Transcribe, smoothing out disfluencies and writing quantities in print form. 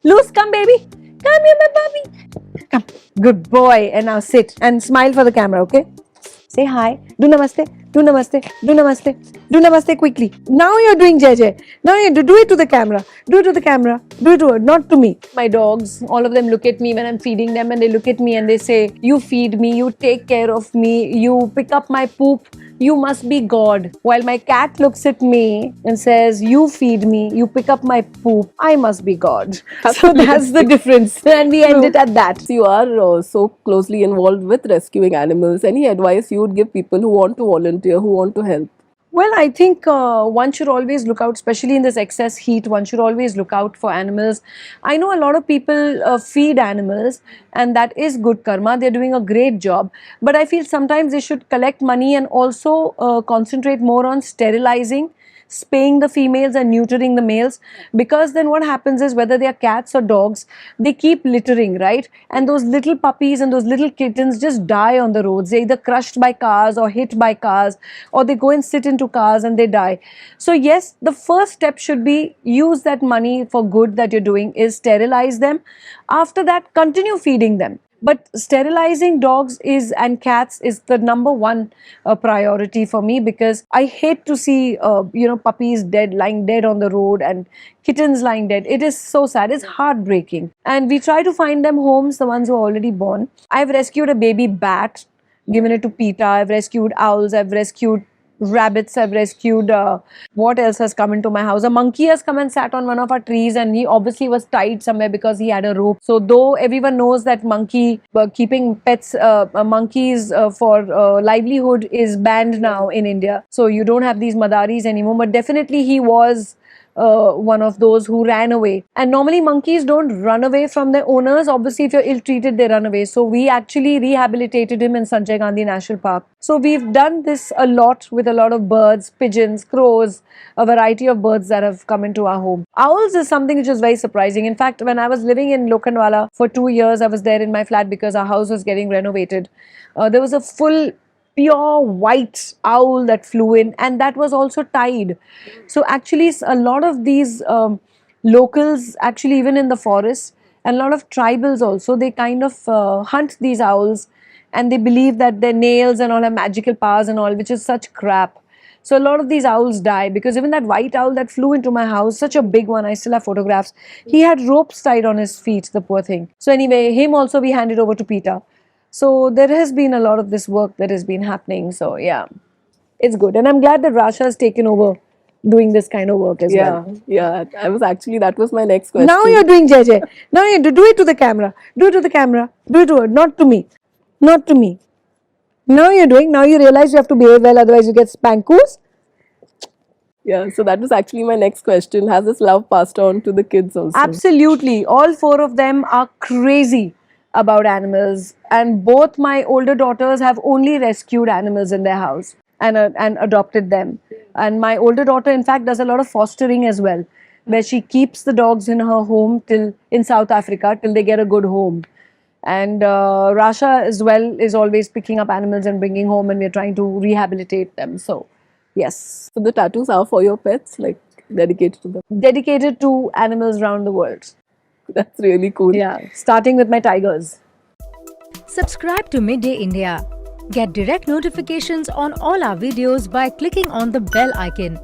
Loose, come baby. Come here, my puppy. Come. Good boy. And now sit and smile for the camera, okay? Say hi. Do namaste. Do namaste. Do namaste. Do namaste quickly. Now you're doing JJ. Now you do it to the camera. Do it to the camera. Do it to her, not to me. My dogs, all of them look at me when I'm feeding them and they look at me and they say, you feed me, you take care of me, you pick up my poop. You must be God. While my cat looks at me and says, you feed me, you pick up my poop, I must be God. So that's the difference. And we end it at that. You are so closely involved with rescuing animals. Any advice you would give people who want to volunteer, who want to help? Well, I think one should always look out, especially in this excess heat, one should always look out for animals. I know a lot of people feed animals, and that is good karma. They're doing a great job. But I feel sometimes they should collect money and also concentrate more on sterilizing, spaying the females and neutering the males, because then what happens is, whether they are cats or dogs, they keep littering, right? And those little puppies and those little kittens just die on the roads. They're either crushed by cars or hit by cars, or they go and sit into cars and they die. So yes, the first step should be, use that money for good that you're doing, is sterilize them. After that, continue feeding them. But sterilizing dogs and cats is the number one priority for me, because I hate to see puppies lying dead on the road and kittens lying dead. It is so sad. It's heartbreaking. And we try to find them homes, the ones who are already born. I've rescued a baby bat, given it to PETA. I've rescued owls. I've rescued rabbits. I've rescued, what else has come into my house? A monkey has come and sat on one of our trees, and he obviously was tied somewhere because he had a rope. So though everyone knows that keeping pets, monkeys for livelihood is banned now in India, so you don't have these madaris anymore, but definitely he was one of those who ran away. And normally monkeys don't run away from their owners. Obviously, if you're ill-treated, they run away. So we actually rehabilitated him in Sanjay Gandhi National Park. So we've done this a lot with a lot of birds, pigeons, crows, a variety of birds that have come into our home. Owls is something which is very surprising. In fact, when I was living in Lokhandwala for 2 years, I was there in my flat because our house was getting renovated. There was a full pure white owl that flew in, and that was also tied. So actually a lot of these locals, actually even in the forest, and a lot of tribals also, they kind of hunt these owls, and they believe that their nails and all have magical powers and all, which is such crap. So a lot of these owls die, because even that white owl that flew into my house, such a big one, I still have photographs, he had ropes tied on his feet, the poor thing. So anyway, him also we handed over to PETA. So there has been a lot of this work that has been happening. So yeah, it's good. And I'm glad that Rasha has taken over doing this kind of work as well. Yeah. That was my next question. Now you're doing JJ. Now you do it to the camera. Do it to the camera. Do it to her. Not to me. Not to me. Now you're doing, now you realize you have to behave well, otherwise you get spankos. Yeah, so that was actually my next question. Has this love passed on to the kids also? Absolutely. All 4 of them are crazy about animals, and both my older daughters have only rescued animals in their house and adopted them. And my older daughter, in fact, does a lot of fostering as well, where she keeps the dogs in her home in South Africa till they get a good home. And Rasha as well is always picking up animals and bringing home, and we're trying to rehabilitate them. So yes. So the tattoos are for your pets, like dedicated to them? Dedicated to animals around the world. That's really cool. Yeah, starting with my tigers. Subscribe to Midday India. Get direct notifications on all our videos by clicking on the bell icon.